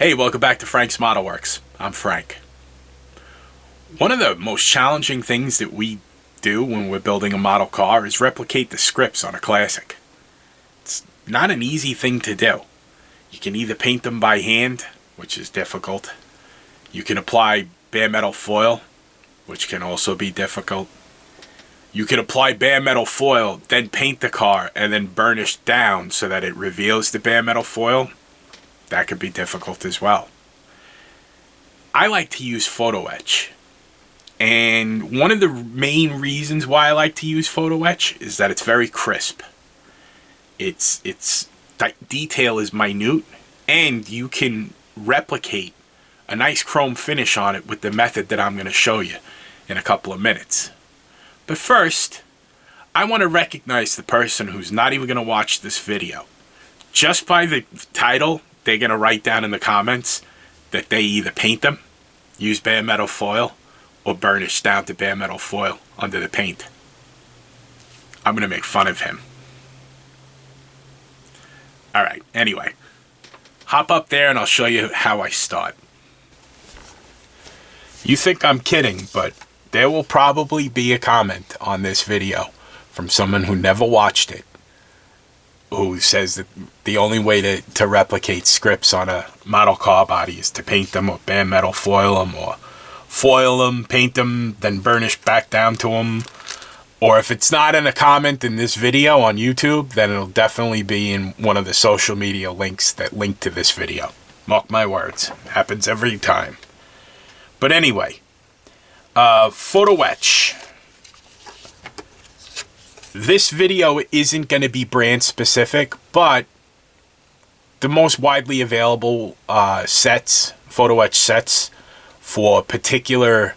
Hey, welcome back to Frank's Model Works. I'm Frank. One of the most challenging things that we do when we're building a model car is replicate the scripts on a classic. It's not an easy thing to do. You can either paint them by hand, which is difficult. You can apply bare metal foil, which can also be difficult. You can apply bare metal foil, then paint the car, and then burnish down so that it reveals the bare metal foil. That could be difficult as well. I like to use Photoetch. And one of the main reasons why I like to use Photoetch is that it's very crisp. Its detail is minute, and you can replicate a nice chrome finish on it with the method that I'm going to show you in a couple of minutes. But first, I want to recognize the person who's not even going to watch this video. Just by the title, they're going to write down in the comments that they either paint them, use bare metal foil, or burnish down to bare metal foil under the paint. I'm going to make fun of him. Alright, anyway. Hop up there and I'll show you how I start. You think I'm kidding, but there will probably be a comment on this video from someone who never watched it, who says that the only way to replicate scripts on a model car body is to paint them or bare metal foil them or foil them, paint them, then burnish back down to them. Or if it's not in a comment in this video on YouTube, then it'll definitely be in one of the social media links that link to this video. Mark my words. Happens every time. But anyway, Photoetch. This video isn't going to be brand specific, but the most widely available Photoetch sets for particular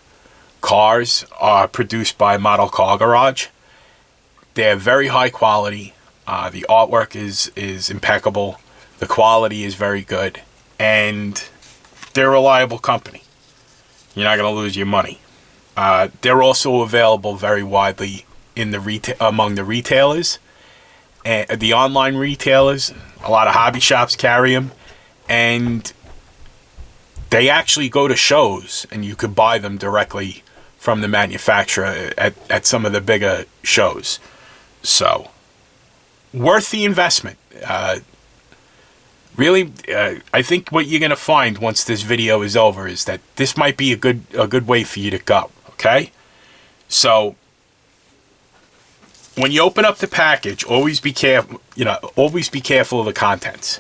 cars are produced by Model Car Garage. They're very high quality. The artwork is impeccable. The quality is very good. And they're a reliable company. You're not going to lose your money. They're also available very widely in the among the retailers, and the online retailers. A lot of hobby shops carry them, and they actually go to shows, and you could buy them directly from the manufacturer at some of the bigger shows. So, worth the investment. Really, I think what you're gonna find once this video is over is that this might be a good way for you to go. Okay, so when you open up the package, always be careful. Always be careful of the contents.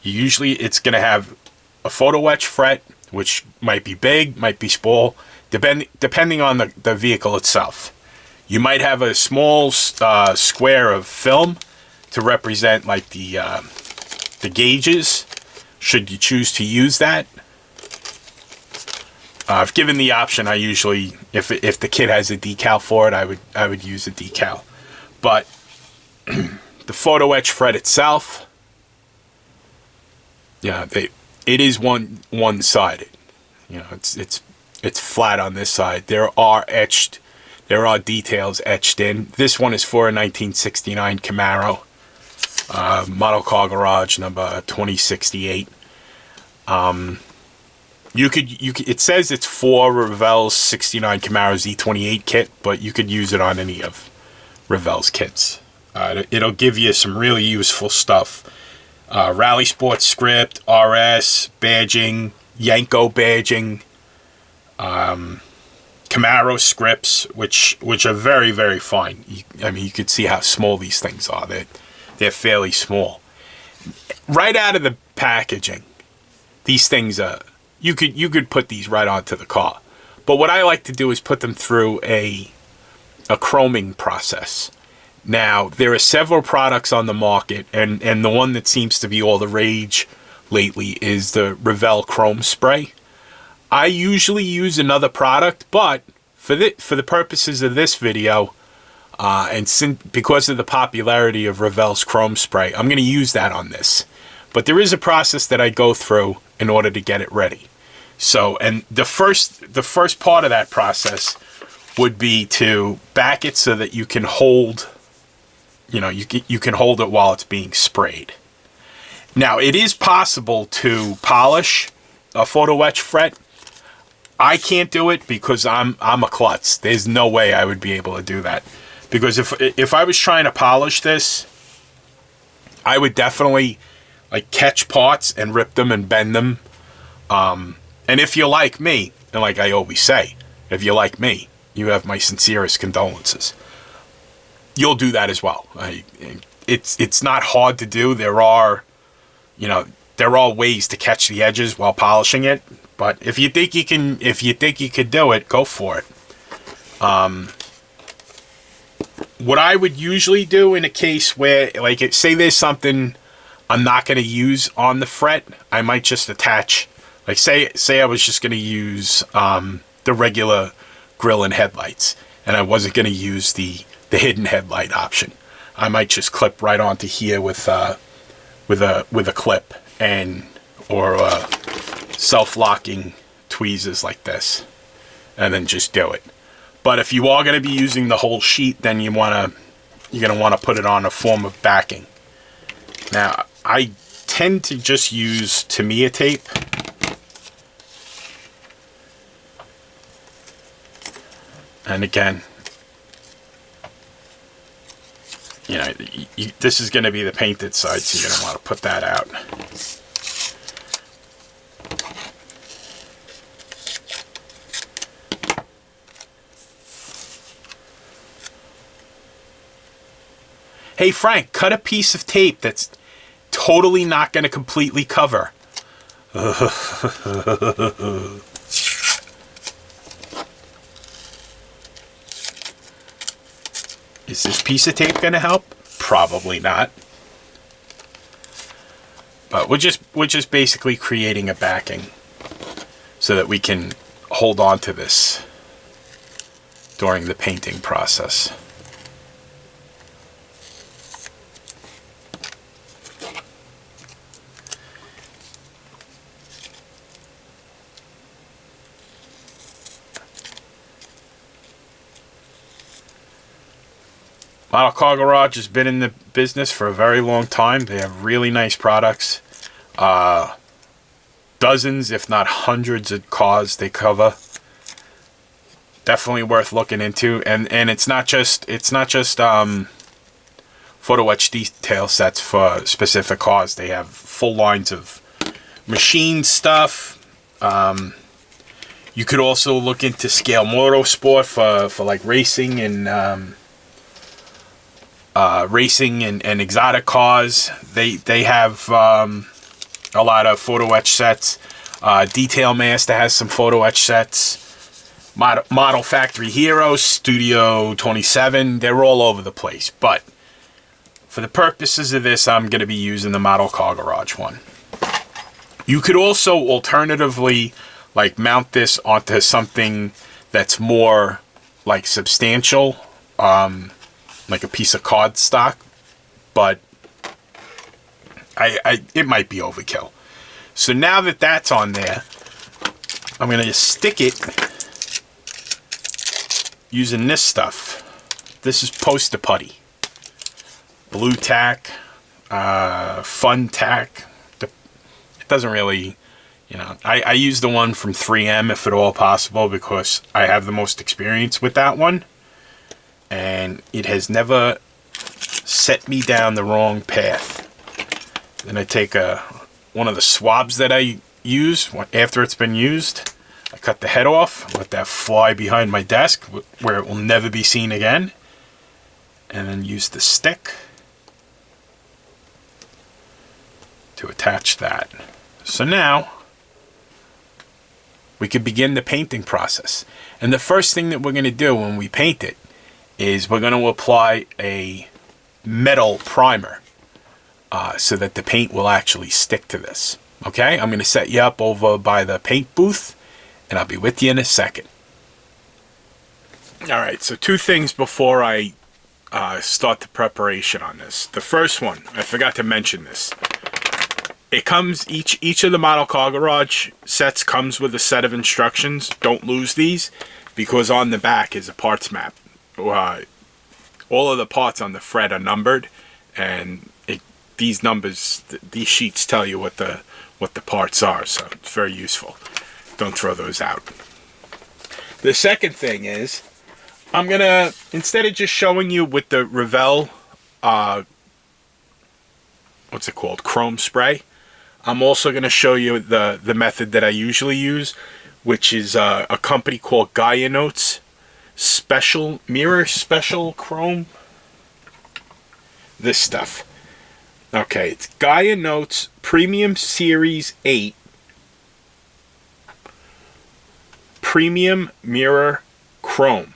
Usually, it's gonna have a Photoetch fret, which might be big, might be small, depending on the vehicle itself. You might have a small square of film to represent like the gauges, should you choose to use that. If given the option, I usually, if the kit has a decal for it, I would use a decal. But the Photoetch fret itself, it is one-sided. It's flat on this side. There are details etched in. This one is for a 1969 Camaro, Model Car Garage number 2068. It says it's for Revell's 69 Camaro Z28 kit, but you could use it on any of Revell's kits. It'll give you some really useful stuff. Rally Sports script, RS, badging, Yanko badging, Camaro scripts, which are very, very fine. You could see how small these things are. They're fairly small. Right out of the packaging, these things are... You could put these right onto the car. But what I like to do is put them through a chroming process. Now, there are several products on the market, and the one that seems to be all the rage lately is the Revell Chrome Spray. I usually use another product, but for the purposes of this video, because of the popularity of Revell's Chrome Spray, I'm going to use that on this. But there is a process that I go through in order to get it ready. So, and the first part of that process would be to back it so that you can hold, you can hold it while it's being sprayed. Now, it is possible to polish a Photoetch fret. I can't do it because I'm a klutz. There's no way I would be able to do that. Because if I was trying to polish this, I would definitely like catch parts and rip them and bend them. And if you're like me, and like I always say, if you're like me, you have my sincerest condolences. You'll do that as well. It's not hard to do. There are ways to catch the edges while polishing it. But if you think you could do it, go for it. What I would usually do in a case where, like, say there's something I'm not going to use on the fret, I might just attach, like, say I was just going to use the regular grill and headlights, and I wasn't going to use the hidden headlight option. I might just clip right onto here with a clip or self-locking tweezers like this, and then just do it. But if you are going to be using the whole sheet, then you're going to want to put it on a form of backing. Now, I tend to just use Tamiya tape. And again, this is going to be the painted side, so you're going to want to put that out. Hey Frank, cut a piece of tape that's totally not going to completely cover. Is this piece of tape going to help? Probably not. But we're just basically creating a backing so that we can hold on to this during the painting process. Model Car Garage has been in the business for a very long time. They have really nice products. Dozens, if not hundreds of cars they cover. Definitely worth looking into. And it's not just Photoetch detail sets for specific cars. They have full lines of machine stuff. You could also look into Scale Motorsport for like racing and exotic cars. They have a lot of Photoetch sets. Detail Master has some Photoetch sets. Model Factory Heroes, Studio 27, they're all over the place. But for the purposes of this, I'm going to be using the Model Car Garage one. You could also alternatively like mount this onto something that's more like substantial, like a piece of cardstock, but it might be overkill. So now that that's on there, I'm going to stick it using this stuff. This is poster putty. Blue tack, fun tack. It doesn't really, I use the one from 3M if at all possible because I have the most experience with that one. And it has never set me down the wrong path. Then I take one of the swabs that I use after it's been used. I cut the head off, let that fly behind my desk where it will never be seen again. And then use the stick to attach that. So now we can begin the painting process. And the first thing that we're going to do when we paint it is we're going to apply a metal primer so that the paint will actually stick to this. Okay, I'm going to set you up over by the paint booth, and I'll be with you in a second. Alright, so two things before I start the preparation on this. The first one, I forgot to mention this. It comes, each of the Model Car Garage sets comes with a set of instructions. Don't lose these, because on the back is a parts map. All of the parts on the fret are numbered, and these numbers, these sheets tell you what the parts are, so it's very useful. Don't throw those out. The second thing is, I'm gonna, instead of just showing you with the Revell, what's it called, chrome spray, I'm also gonna show you the method that I usually use, which is a company called GaiaNotes Special Mirror Special Chrome. This stuff. Okay, it's GaiaNotes Premium Series 8 Premium Mirror Chrome.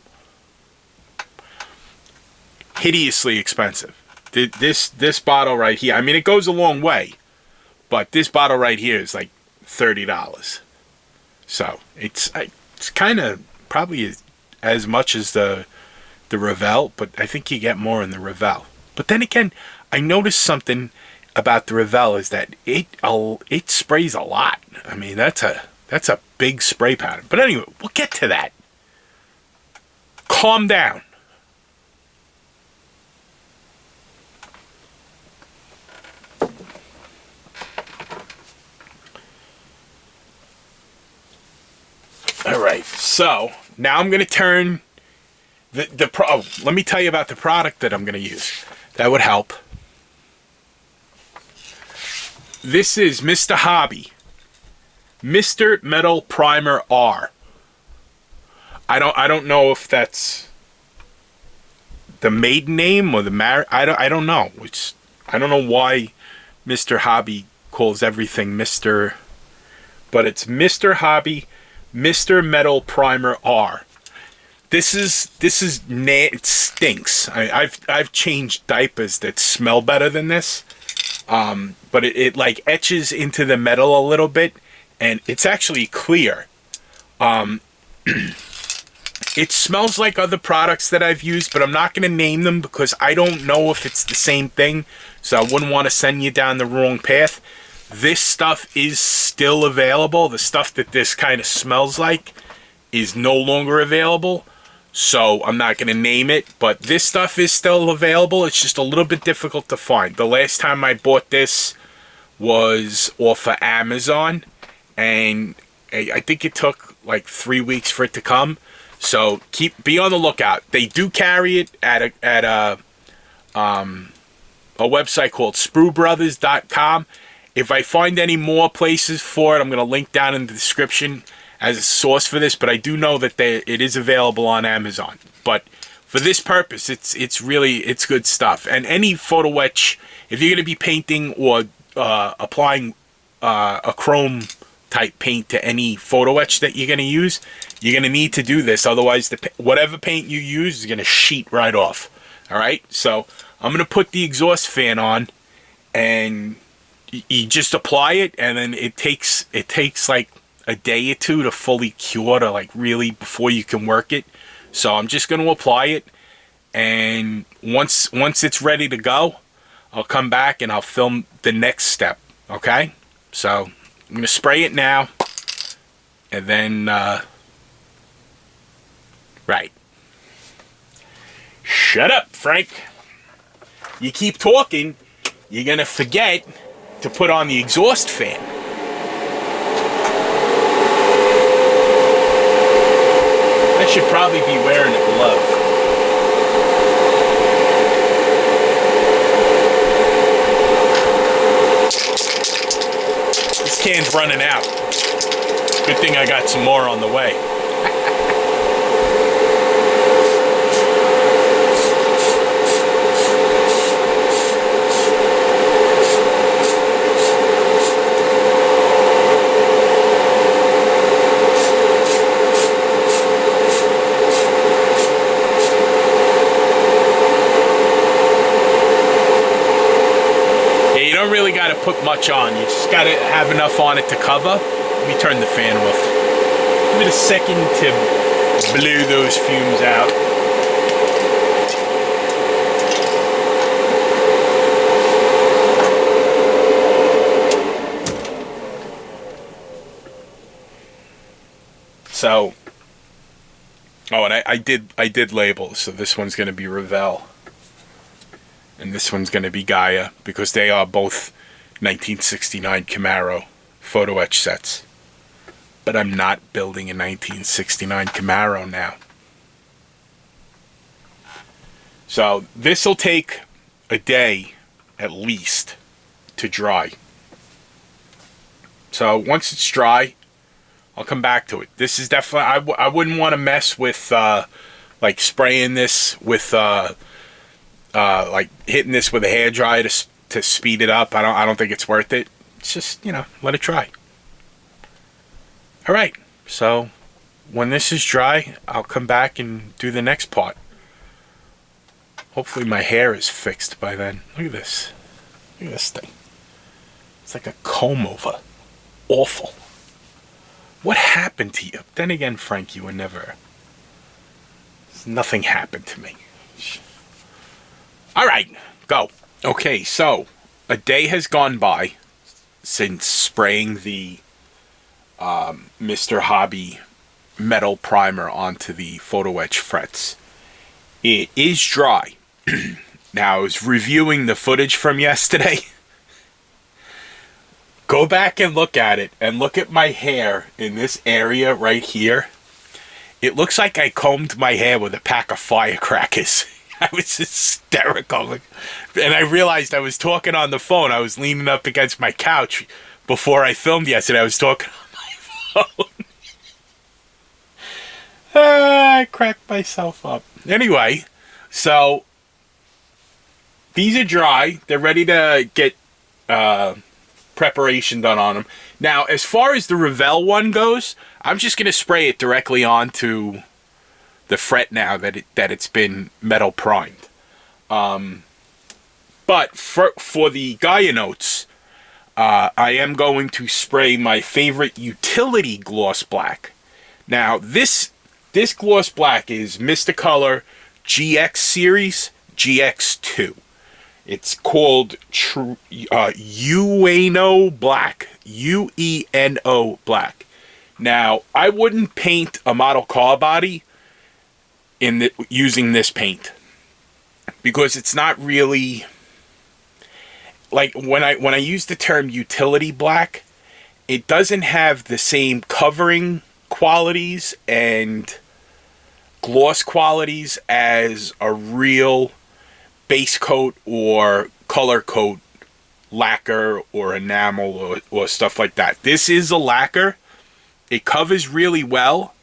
Hideously expensive. This bottle right here, I mean, it goes a long way, but this bottle right here is like $30. So it's kind of probably as much as the Revell, but I think you get more in the Revell. But then again, I noticed something about the Revell is that it sprays a lot. I mean, that's a big spray pattern. But anyway, we'll get to that. Calm down. All right, so now I'm going to turn let me tell you about the product that I'm going to use. That would help. This is Mr. Hobby Mr. Metal Primer R. I don't know if that's the maiden name or the I don't know. I don't know why Mr. Hobby calls everything Mr. But it's Mr. Hobby Mr. Metal Primer R. It stinks. I've changed diapers that smell better than this, but it like etches into the metal a little bit, and it's actually clear. It smells like other products that I've used, but I'm not going to name them because I don't know if it's the same thing, so I wouldn't want to send you down the wrong path. This stuff is still available. The stuff that this kind of smells like is no longer available, so I'm not going to name it, but this stuff is still available. It's just a little bit difficult to find. The last time I bought this was off of Amazon, and I think it took like 3 weeks for it to come. So be on the lookout. They do carry it at a website called SprueBrothers.com. If I find any more places for it, I'm going to link down in the description as a source for this, but I do know that it is available on Amazon. But for this purpose, it's good stuff. And any Photoetch, if you're going to be painting or applying a chrome type paint to any Photoetch that you're going to use, you're going to need to do this. Otherwise, whatever paint you use is going to sheet right off. All right, so I'm going to put the exhaust fan on, and you just apply it, and then it takes like a day or two to fully cure, to like really before you can work it. So I'm just going to apply it, and once it's ready to go, I'll come back and I'll film the next step. Okay, so I'm going to spray it now, and then right. Shut up, Frank. You keep talking, you're going to forget to put on the exhaust fan. I should probably be wearing a glove. This can's running out. Good thing I got some more on the way. Really got to put much on. You just got to have enough on it to cover. Let me turn the fan off. Give it a second to blow those fumes out. So, oh, and I did label, so this one's going to be Revell. and this one's going to be Gaia, because they are both 1969 Camaro Photoetch sets. But I'm not building a 1969 Camaro now. So this will take a day at least to dry. So once it's dry, I'll come back to it. This is definitely, I wouldn't want to mess with like spraying this with like hitting this with a hairdryer to speed it up. I don't think it's worth it. It's just, you know, let it dry. All right. So when this is dry, I'll come back and do the next part. Hopefully my hair is fixed by then. Look at this. Look at this thing. It's like a comb over. Awful. What happened to you? Then again, Frank, you were never... Nothing happened to me. Alright, go. Okay, so a day has gone by since spraying the Mr. Hobby metal primer onto the Photoetch frets. It is dry. Now, I was reviewing the footage from yesterday. Go back and look at it, and look at my hair in this area right here. It looks like I combed my hair with a pack of firecrackers. I was hysterical. And I realized I was talking on the phone. I was leaning up against my couch before I filmed yesterday. I was talking on my phone. I cracked myself up. Anyway, so these are dry. They're ready to get preparation done on them. Now, as far as the Revell one goes, I'm just going to spray it directly onto the fret now that it's been metal primed. But for the GaiaNotes, I am going to spray my favorite utility gloss black. Now, this gloss black is Mr.Color GX series GX2. It's called Ueno black. Ueno black. Now, I wouldn't paint a model car body using this paint, because it's not really like when I use the term utility black, it doesn't have the same covering qualities and gloss qualities as a real base coat or color coat lacquer or enamel or stuff like that. This is a lacquer. It covers really well,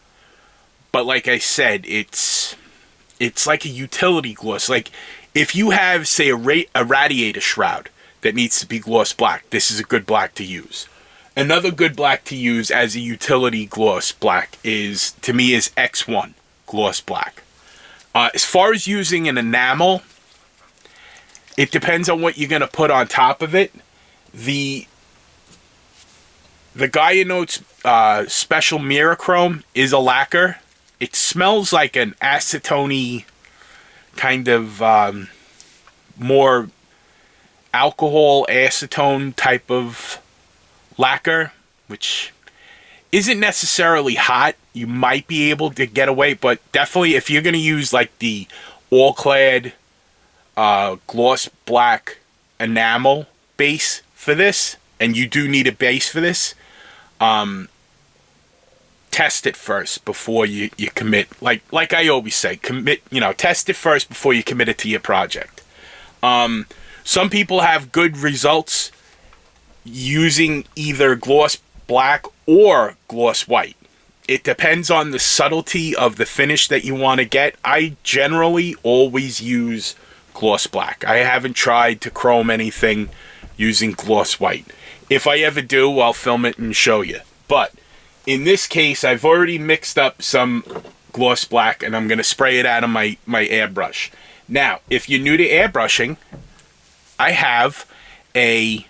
but like I said, it's like a utility gloss. Like if you have, say, a radiator shroud that needs to be gloss black, this is a good black to use. Another good black to use as a utility gloss black is, to me, is X1 gloss black. As far as using an enamel, it depends on what you're going to put on top of it. The GaiaNotes Special Mirachrome is a lacquer. It smells like an acetone kind of more alcohol acetone type of lacquer, which isn't necessarily hot. You might be able to get away, but definitely if you're going to use like the all-clad gloss black enamel base for this, and you do need a base for this, test it first before you commit. Like I always say, test it first before you commit it to your project. Some people have good results using either gloss black or gloss white. It depends on the subtlety of the finish that you want to get. I generally always use gloss black. I haven't tried to chrome anything using gloss white. If I ever do, I'll film it and show you. But in this case, I've already mixed up some gloss black, and I'm going to spray it out of my airbrush. Now, if you're new to airbrushing, I have a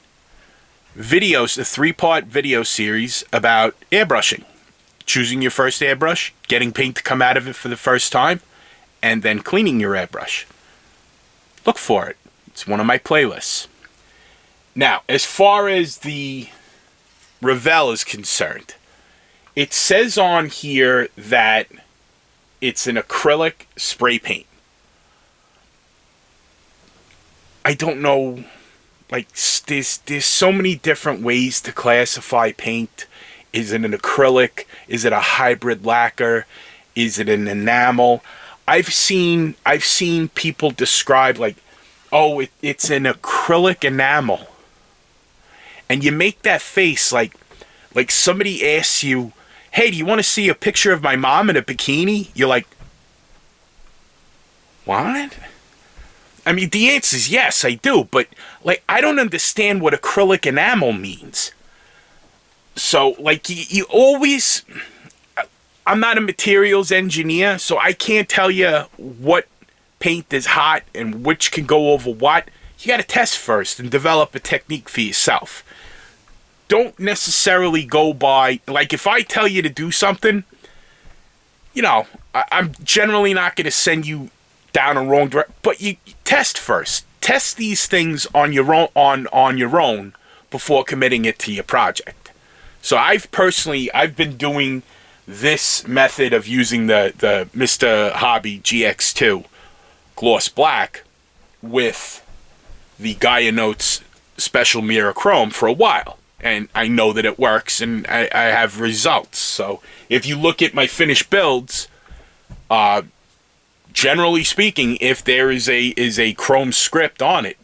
3-part video series about airbrushing. Choosing your first airbrush, getting paint to come out of it for the first time, and then cleaning your airbrush. Look for it. It's one of my playlists. Now, as far as the Revell is concerned, it says on here that it's an acrylic spray paint. I don't know, like, there's so many different ways to classify paint. Is it an acrylic? Is it a hybrid lacquer? Is it an enamel? I've seen people describe, like, oh, it's an acrylic enamel. And you make that face like somebody asks you, hey, do you want to see a picture of my mom in a bikini? You're like, what? I mean, the answer is yes, I do. But, like, I don't understand what acrylic enamel means. So, like, you always... I'm not a materials engineer, so I can't tell you what paint is hot and which can go over what. You got to test first and develop a technique for yourself. Don't necessarily go by, like, if I tell you to do something, you know, I'm generally not going to send you down a wrong direction, but you test first. Test these things on your own before committing it to your project. So I've been doing this method of using the Mr. Hobby GX2 gloss black with the GaiaNotes special mirror chrome for a while, and I know that it works, and I have results. So if you look at my finished builds, generally speaking, if there is a chrome script on it,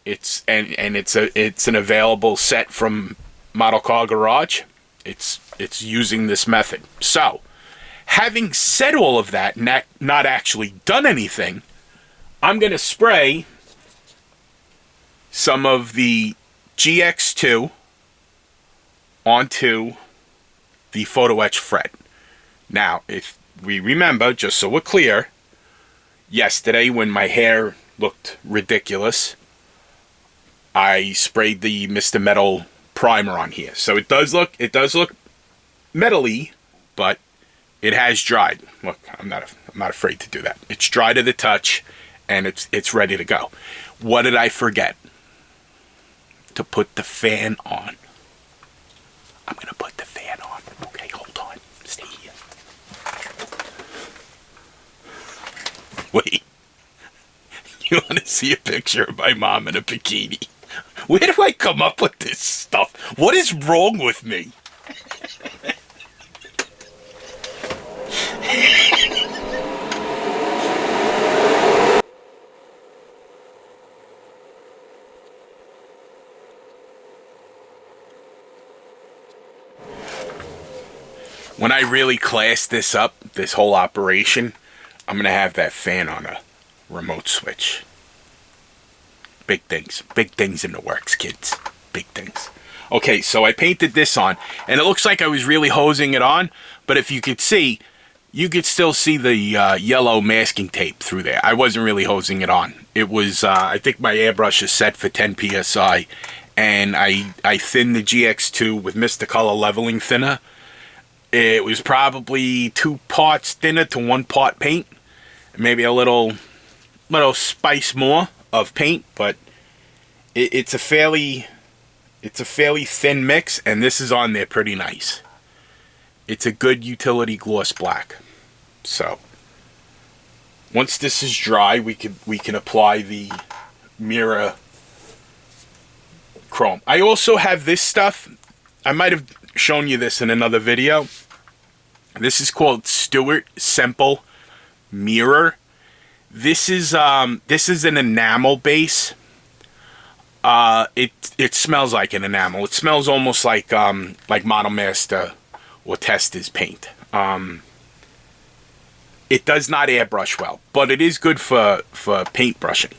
it's an available set from Model Car Garage. It's using this method. So, having said all of that, not actually done anything, I'm going to spray some of the GX2 onto the Photoetch fret. Now, if we remember, just so we're clear, yesterday when my hair looked ridiculous, I sprayed the Mr. Metal primer on here. So it does look metally, but it has dried. Look, I'm not afraid to do that. It's dry to the touch, and it's ready to go. What did I forget? To put the fan on. I'm gonna put the fan on. Okay, hold on. Stay here. Wait. You want to see a picture of my mom in a bikini? Where do I come up with this stuff? What is wrong with me? When I really class this up, this whole operation, I'm going to have that fan on a remote switch. Big things in the works, kids. Big things. Okay, so I painted this on, and it looks like I was really hosing it on, but if you could see, you could still see the yellow masking tape through there. I wasn't really hosing it on. It was, I think my airbrush is set for 10 PSI, and I thinned the GX2 with Mr.Color leveling thinner. It was probably 2 parts thinner to 1 part paint. Maybe a little spice more of paint, but it's a fairly thin mix, and this is on there pretty nice. It's a good utility gloss black. So once this is dry, we can apply the mirror chrome. I also have this stuff. I might have shown you this in another video. This is called Stuart Semple Mirror. This is an enamel base. It smells like an enamel. It smells almost like Model Master or Testors paint. It does not airbrush well, but it is good for paint brushing.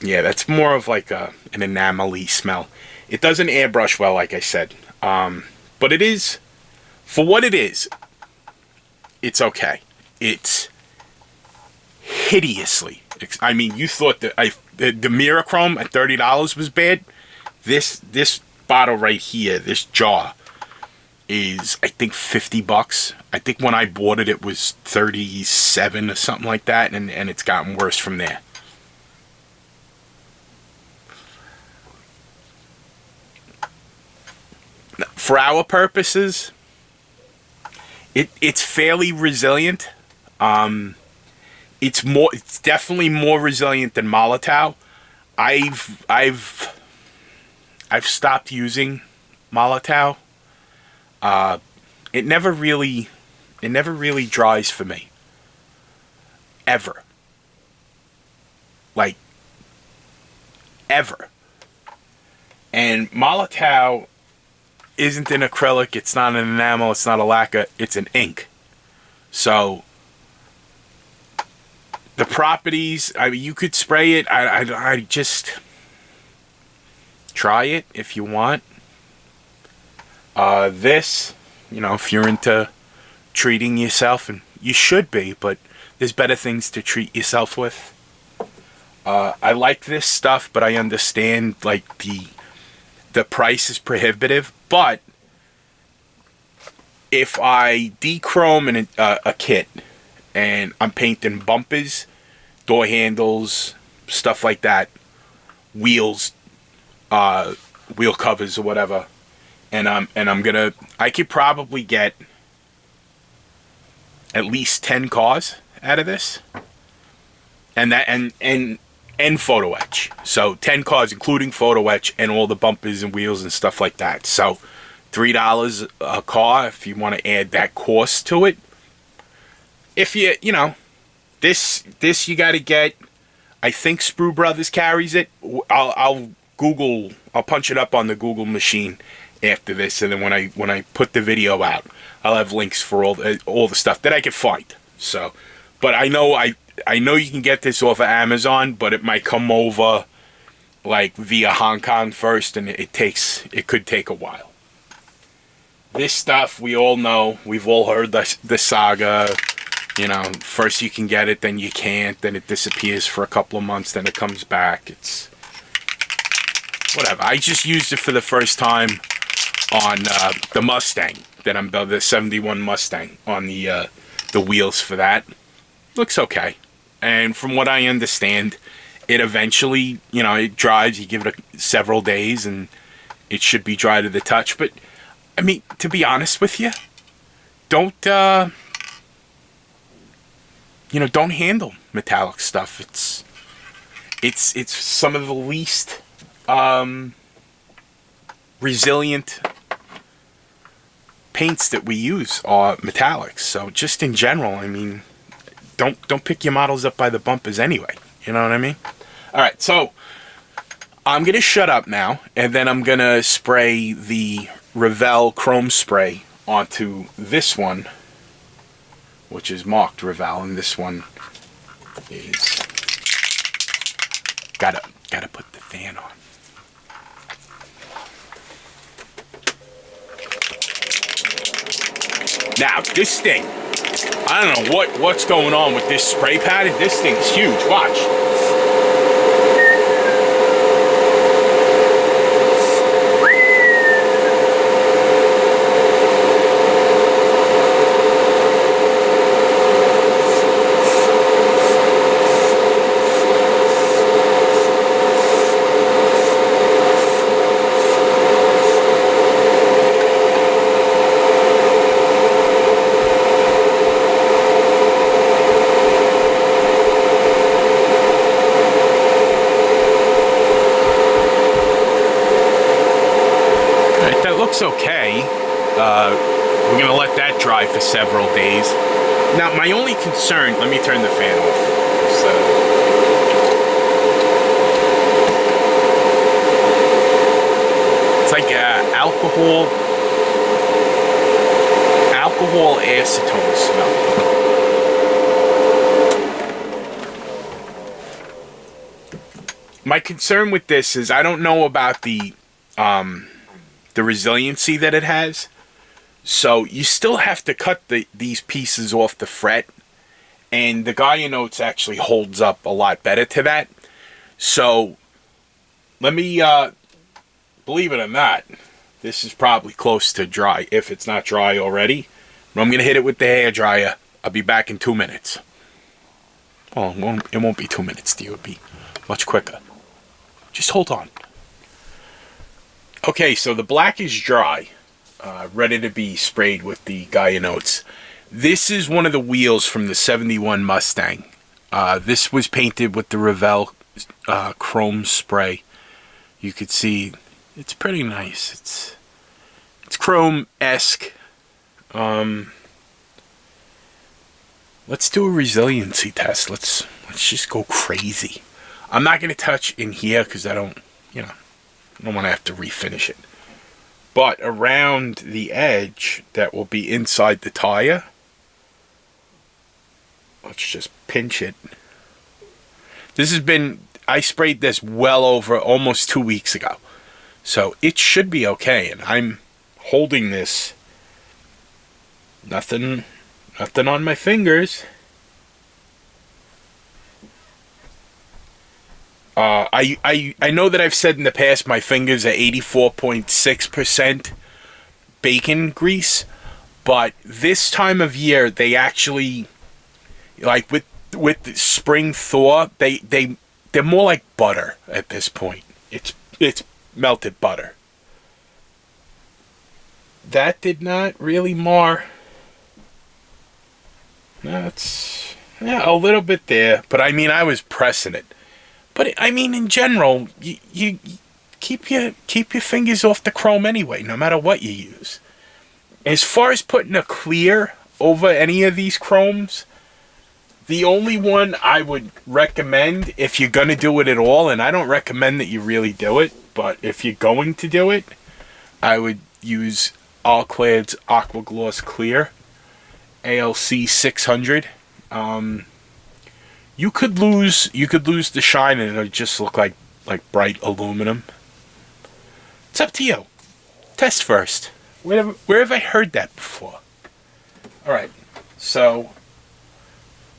Yeah, that's more of like an enamel-y smell. It doesn't airbrush well, like I said. But it is, for what it is, it's okay. It's hideously, I mean, you thought that the mirror chrome at $30 was bad. This bottle right here, this jar, is I think $50. I think when I bought it, it was 37 or something like that, and it's gotten worse from there. For our purposes, it's fairly resilient. It's definitely more resilient than Molotow. I've stopped using Molotow. It never really dries for me. Ever. Like, ever. And Molotow isn't an acrylic, it's not an enamel, it's not a lacquer, it's an ink. So, the properties, I mean, you could spray it. I just try it if you want. This, you know, if you're into treating yourself, and you should be, but there's better things to treat yourself with. I like this stuff, but I understand, like, the price is prohibitive. But if I dechrome in a kit and I'm painting bumpers, door handles, stuff like that, wheels, wheel covers or whatever, and I could probably get at least 10 cars out of this, and Photoetch. So 10 cars including Photoetch and all the bumpers and wheels and stuff like that. So $3 a car if you want to add that cost to it. If you know, this you got to get. I think Sprue Brothers carries it. I'll punch it up on the Google machine after this, and then when I put the video out, I'll have links for all the stuff that I can find. So, but I know you can get this off of Amazon, but it might come over like via Hong Kong first, and it could take a while. This stuff we all know. We've all heard the saga. You know, first you can get it, then you can't, then it disappears for a couple of months, then it comes back. It's whatever. I just used it for the first time on the Mustang that I'm building, the 71 Mustang, on the wheels for that. Looks okay. And from what I understand, it eventually, you know, it dries. You give it several days and it should be dry to the touch. But, I mean, to be honest with you, don't handle metallic stuff. It's some of the least resilient paints that we use are metallics. So just in general, I mean, don't pick your models up by the bumpers anyway. You know what I mean? All right, so I'm gonna shut up now, and then I'm gonna spray the Revell chrome spray onto this one, which is marked Revell, and this one is gotta put the fan on. Now this thing, I don't know what's going on with this spray pad. This thing is huge. Watch. Looks okay. We're gonna let that dry for several days. Now, my only concern, let me turn the fan off. It's like alcohol acetone smell. My concern with this is I don't know about the resiliency that it has. So you still have to cut these pieces off the fret, and the GaiaNotes actually holds up a lot better to that. So let me, believe it or not, this is probably close to dry, if it's not dry already. But I'm going to hit it with the hair dryer. I'll be back in 2 minutes. Well, it won't be 2 minutes to you. It'll be much quicker. Just hold on. Okay, so the black is dry, ready to be sprayed with the GaiaNotes. This is one of the wheels from the 71 Mustang. This was painted with the Revell chrome spray. You could see it's pretty nice. It's chrome-esque. Let's do a resiliency test. Let's just go crazy. I'm not gonna touch in here because I don't want to have to refinish it. But around the edge that will be inside the tire, let's just pinch it. I sprayed this well over almost 2 weeks ago. So it should be okay. And I'm holding this. Nothing on my fingers. I know that I've said in the past my fingers are 84.6% bacon grease. But this time of year, they actually, like with the spring thaw, they're more like butter at this point. It's melted butter. That did not really mar. No, it's a little bit there, but I mean I was pressing it. But I mean in general, you keep your fingers off the chrome anyway, no matter what you use. As far as putting a clear over any of these chromes, the only one I would recommend if you're going to do it at all, and I don't recommend that you really do it, but if you're going to do it, I would use Alclad's Aqua Gloss Clear, ALC 600. You could lose the shine and it'll just look like bright aluminum. It's up to you. Test first. Where have I heard that before? Alright, so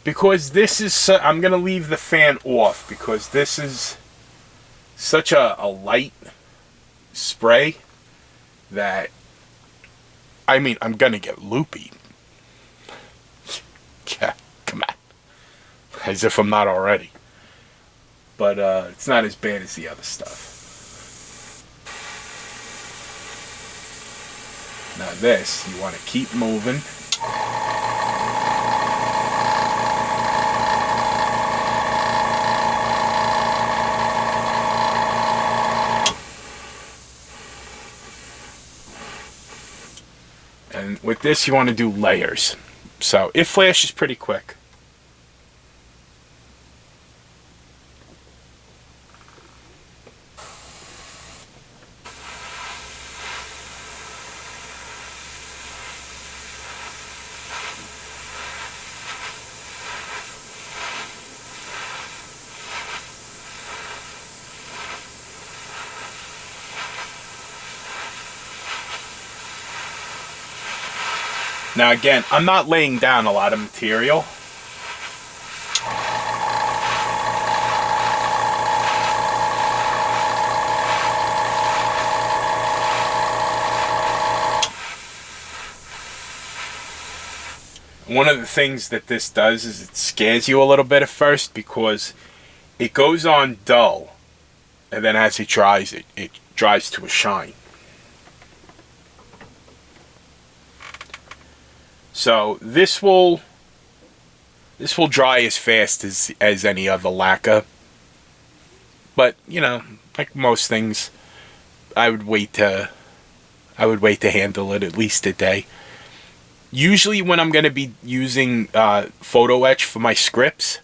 because this is, I'm going to leave the fan off because this is such a light spray that, I mean, I'm going to get loopy. Yeah, come on. As if I'm not already. But it's not as bad as the other stuff. Now this, you want to keep moving. And with this, you want to do layers. So it flashes pretty quick. Now again, I'm not laying down a lot of material. One of the things that this does is it scares you a little bit at first because it goes on dull, and then as it dries to a shine. So this will dry as fast as any other lacquer. But, you know, like most things, I would wait to handle it at least a day. Usually when I'm going to be using Photoetch for my scripts,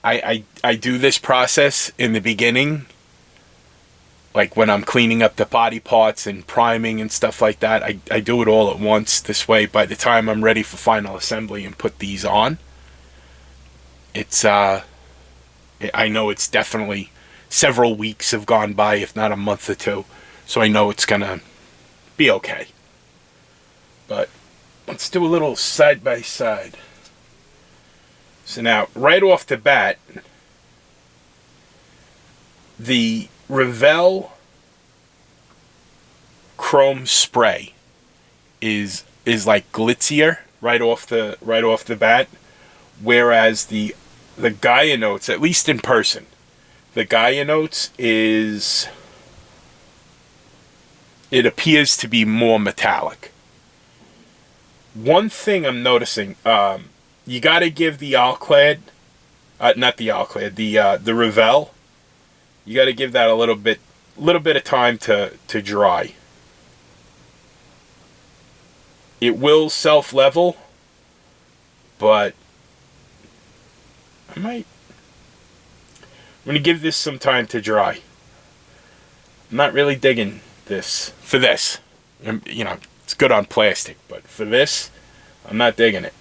I do this process in the beginning. Like when I'm cleaning up the body parts and priming and stuff like that, I do it all at once. This way, by the time I'm ready for final assembly and put these on, it's I know it's definitely several weeks have gone by, if not a month or two, so I know it's gonna be okay. But let's do a little side by side. So now, right off the bat, the Revell chrome spray is like glitzier right off the bat, whereas the GaiaNotes, at least in person, the GaiaNotes it appears to be more metallic. One thing I'm noticing, you got to give the Alclad, not the Alclad, the Revell You got to give that a little bit of time to dry. It will self-level, but I'm going to give this some time to dry. I'm not really digging this. For this, you know, it's good on plastic, but for this, I'm not digging it.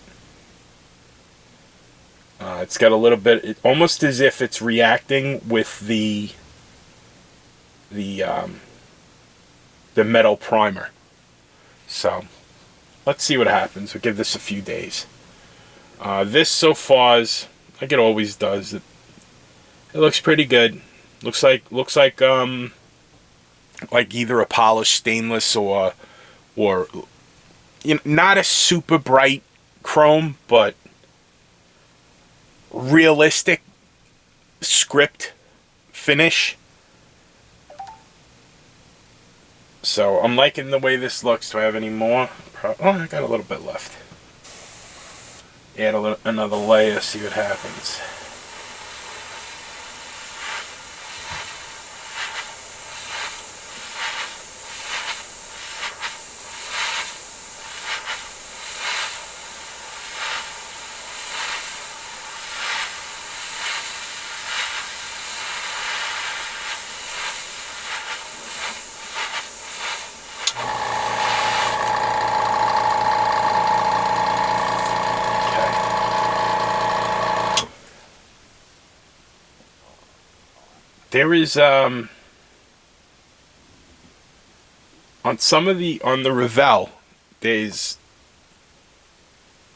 It's got a little bit, almost as if it's reacting with the metal primer. So let's see what happens. We'll give this a few days. This so far is like it always does. It looks pretty good. Looks like either a polished stainless or you know, not a super bright chrome, but realistic script finish. So I'm liking the way this looks. Do I have any more? Oh, I got a little bit left. Add another layer, see what happens. There is on the Revell, there's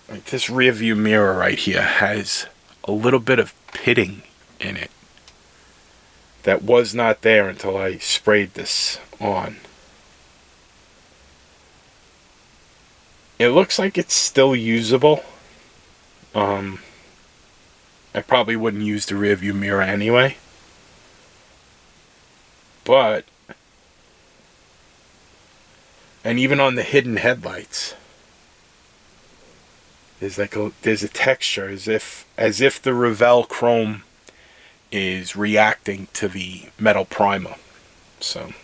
like this rear view mirror right here has a little bit of pitting in it that was not there until I sprayed this on. It looks like it's still usable. I probably wouldn't use the rear view mirror anyway. But, and even on the hidden headlights, there's a texture as if the Revell chrome is reacting to the metal primer. So I'm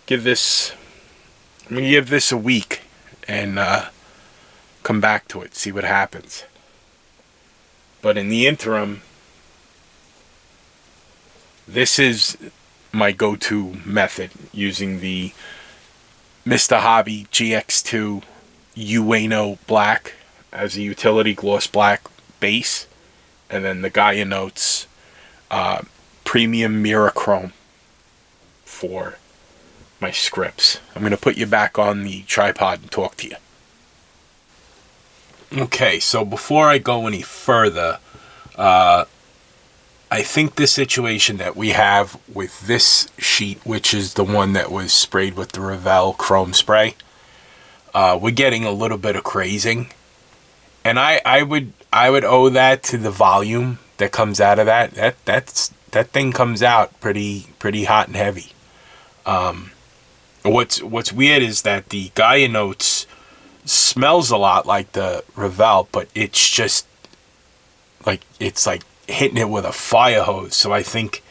gonna give this a week and come back to it, see what happens. But in the interim, this is my go-to method, using the Mr. Hobby GX2 Ueno black as a utility gloss black base, and then the GaiaNotes premium mirror chrome for my scripts. I'm going to put you back on the tripod and talk to you. Okay, so before I go any further, I think the situation that we have with this sheet, which is the one that was sprayed with the Revell chrome spray, we're getting a little bit of crazing, and I would owe that to the volume that comes out of that. That thing comes out pretty hot and heavy. What's weird is that the GaiaNotes smells a lot like the Revell, but it's just like hitting it with a fire hose. So I think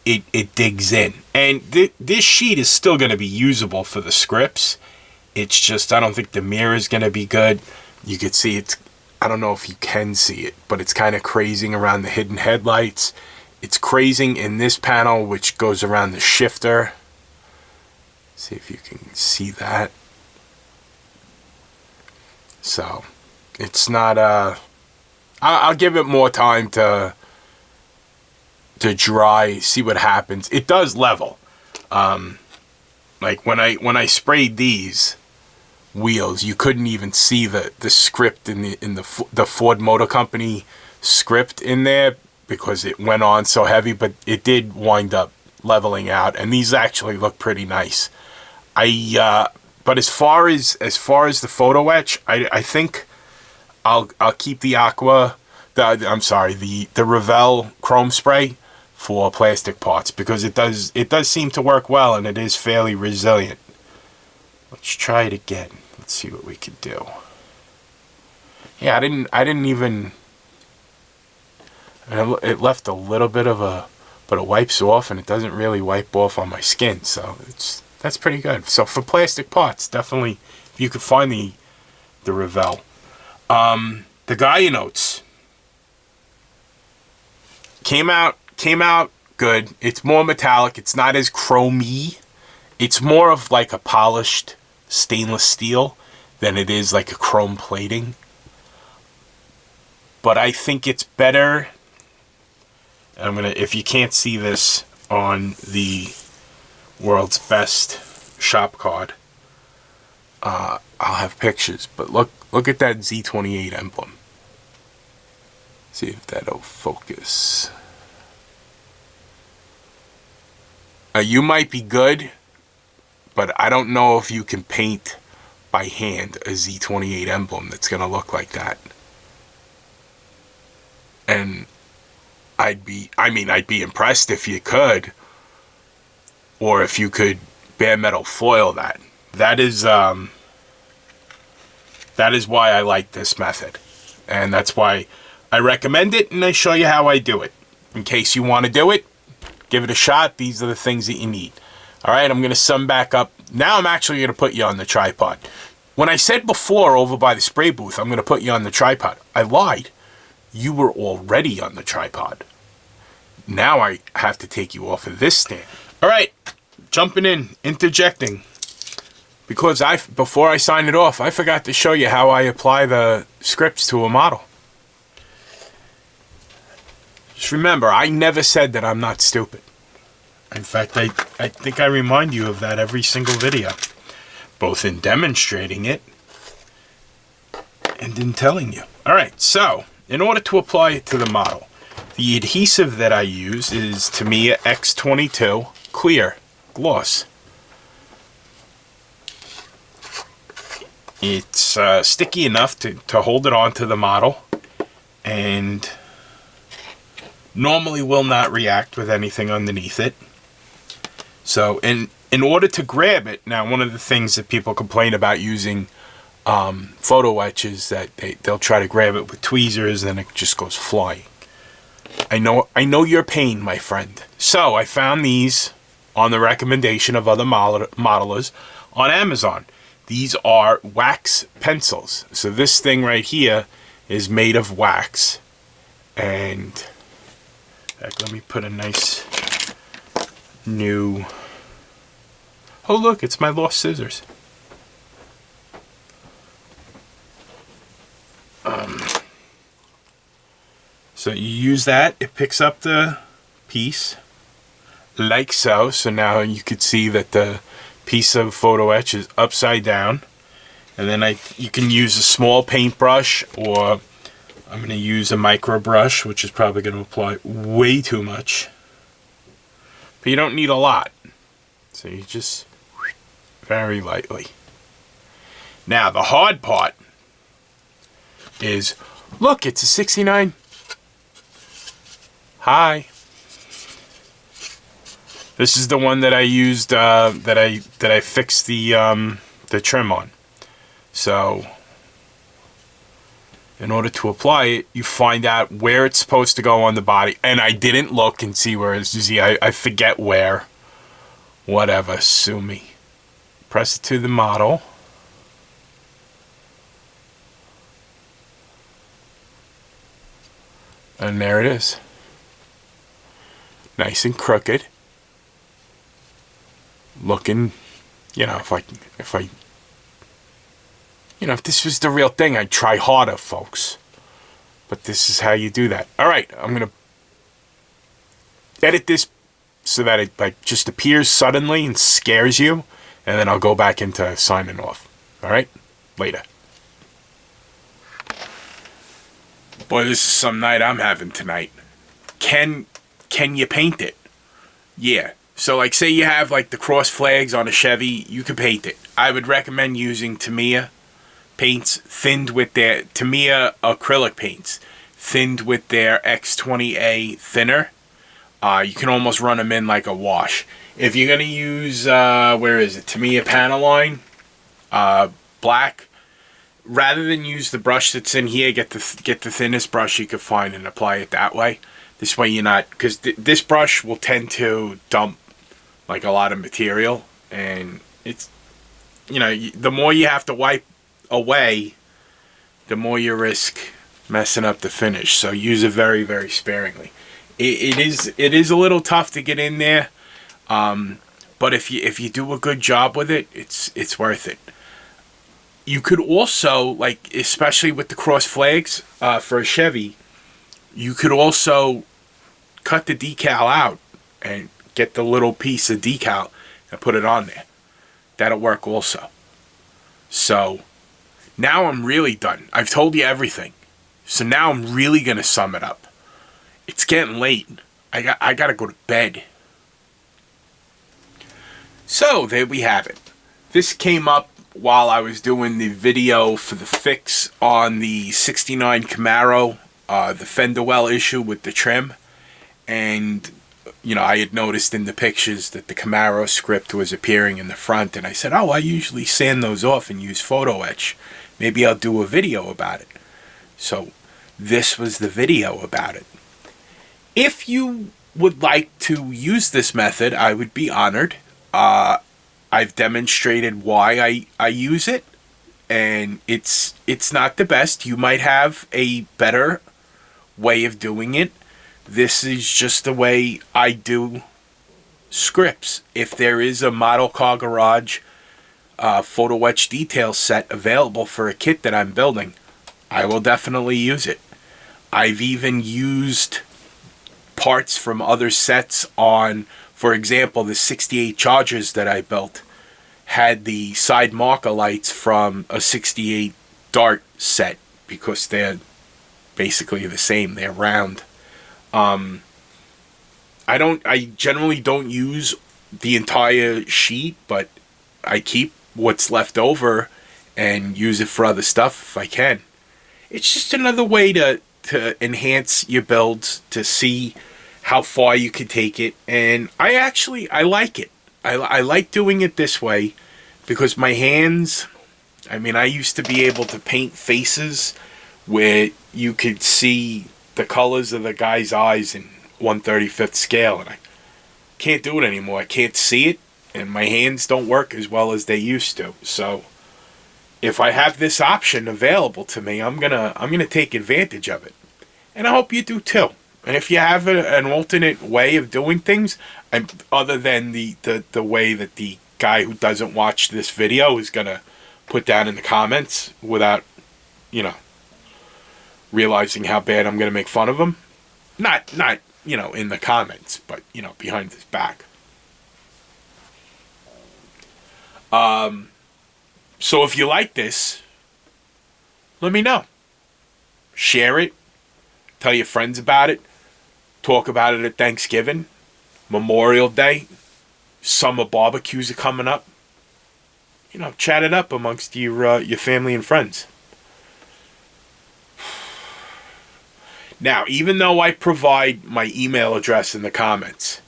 it digs in, and this sheet is still going to be usable for the scripts. It's just, I don't think the mirror is going to be good. You could see it's, I don't know if you can see it, but it's kind of crazing around the hidden headlights. It's crazing in this panel, which goes around the shifter. See if you can see that. So it's not I'll give it more time to dry, see what happens. It does level. Like when I sprayed these wheels, you couldn't even see the script in the Ford Motor Company script in there because it went on so heavy, but it did wind up leveling out, and these actually look pretty nice. But as far as the Photoetch, I think I'll keep the the Revell chrome spray for plastic parts, because it does seem to work well, and it is fairly resilient. Let's try it again. Let's see what we can do. Yeah, I didn't even, it left a little bit of a but it wipes off, and it doesn't really wipe off on my skin, so that's pretty good. So for plastic parts, definitely, if you could find the Revell. The GaiaNotes came out good. It's more metallic. It's not as chromey. It's more of like a polished stainless steel than it is like a chrome plating. But I think it's better. If you can't see this on the world's best shop card, I'll have pictures. But look at that Z28 emblem. See if that'll focus. You might be good, but I don't know if you can paint by hand a Z28 emblem that's going to look like that. And I'd be impressed if you could, or if you could bare metal foil that. That is why I like this method, and that's why I recommend it, and I show you how I do it. In case you want to do it, give it a shot. These are the things that you need. All right, I'm going to sum back up. Now I'm actually going to put you on the tripod. When I said before over by the spray booth, I'm going to put you on the tripod, I lied. You were already on the tripod. Now I have to take you off of this stand. All right, jumping in, interjecting. Because before I sign it off, I forgot to show you how I apply the scripts to a model. Just remember, I never said that I'm not stupid. In fact, I think I remind you of that every single video. Both in demonstrating it and in telling you. Alright, so, in order to apply it to the model, the adhesive that I use is Tamiya X22 Clear Gloss. It's sticky enough to hold it onto the model, and normally will not react with anything underneath it. So in order to grab it, now one of the things that people complain about using Photoetch is that they'll try to grab it with tweezers and it just goes flying. I know your pain, my friend. So I found these on the recommendation of other modelers on Amazon. These are wax pencils. So this thing right here is made of wax. And let me put a nice new... Oh look, it's my lost scissors. So you use that, it picks up the piece like so. So now you could see that the piece of Photoetch is upside down. And then you can use a small paintbrush, or I'm going to use a micro brush, which is probably going to apply way too much. But you don't need a lot. So you just very lightly. Now the hard part is, look, it's a 69. Hi. This is the one that I used, that I fixed the trim on. So in order to apply it, you find out where it's supposed to go on the body. And I didn't look and see where it's, you see, I forget where. Whatever, sue me. Press it to the model. And there it is. Nice and crooked. Looking, you know, if this was the real thing, I'd try harder, folks. But this is how you do that. Alright, I'm going to edit this so that it just appears suddenly and scares you. And then I'll go back into signing off. Alright? Later. Boy, this is some night I'm having tonight. Can you paint it? Yeah. So like say you have like the cross flags on a Chevy, you can paint it. I would recommend using Tamiya paints thinned with their Tamiya acrylic paints thinned with their X20A thinner. You can almost run them in like a wash. If you're gonna use where is it, Tamiya Panaline black, rather than use the brush that's in here, get the thinnest brush you can find and apply it that way. This way you're not, because this brush will tend to dump like a lot of material, and it's, you know, the more you have to wipe away, the more you risk messing up the finish. So use it very, very sparingly. It is a little tough to get in there, but if you do a good job with it, it's worth it. You could also, like, especially with the cross flags for a Chevy, you could also cut the decal out and get the little piece of decal and put it on there. That'll work also. So now I'm really done. I've told you everything. So now I'm really going to sum it up. It's getting late. I got to go to bed. So there we have it. This came up while I was doing the video for the fix on the 69 Camaro, the fender well issue with the trim. And, you know, I had noticed in the pictures that the Camaro script was appearing in the front. And I said, oh, I usually sand those off and use Photoetch. Maybe I'll do a video about it. So this was the video about it. If you would like to use this method, I would be honored. I've demonstrated why I use it, and it's not the best. You might have a better way of doing it. This is just the way I do scripts. If there is a Model Car Garage Photoetch detail set available for a kit that I'm building, I will definitely use it. I've even used parts from other sets on, for example, the 68 Chargers that I built had the side marker lights from a 68 Dart set because they're basically the same. They're round. I generally don't use the entire sheet, but I keep what's left over and use it for other stuff if I can. It's just another way to enhance your builds, to see how far you can take it, and I like it. I like doing it this way because my hands, I mean, I used to be able to paint faces where you could see the colors of the guy's eyes in 1/35th scale, and I can't do it anymore. I can't see it, and my hands don't work as well as they used to. So if I have this option available to me, I'm gonna take advantage of it, and I hope you do too. And if you have an alternate way of doing things, other than the way that the guy who doesn't watch this video is going to put down in the comments without, you know, realizing how bad I'm going to make fun of him. Not you know, in the comments, but, you know, behind his back. So if you like this, let me know. Share it. Tell your friends about it. Talk about it at Thanksgiving, Memorial Day, summer barbecues are coming up. You know, chat it up amongst your family and friends. Now, even though I provide my email address in the comments,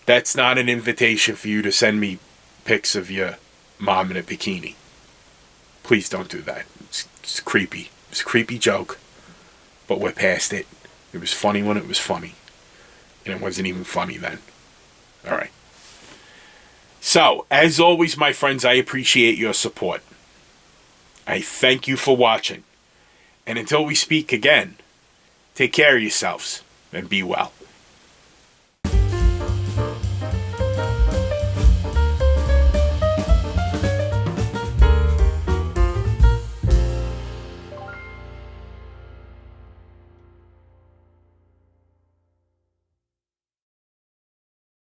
that's not an invitation for you to send me pics of your mom in a bikini. Please don't do that. It's creepy. It's a creepy joke, but we're past it. It was funny when it was funny. And it wasn't even funny then. Alright. So, as always, my friends, I appreciate your support. I thank you for watching. And until we speak again, take care of yourselves and be well.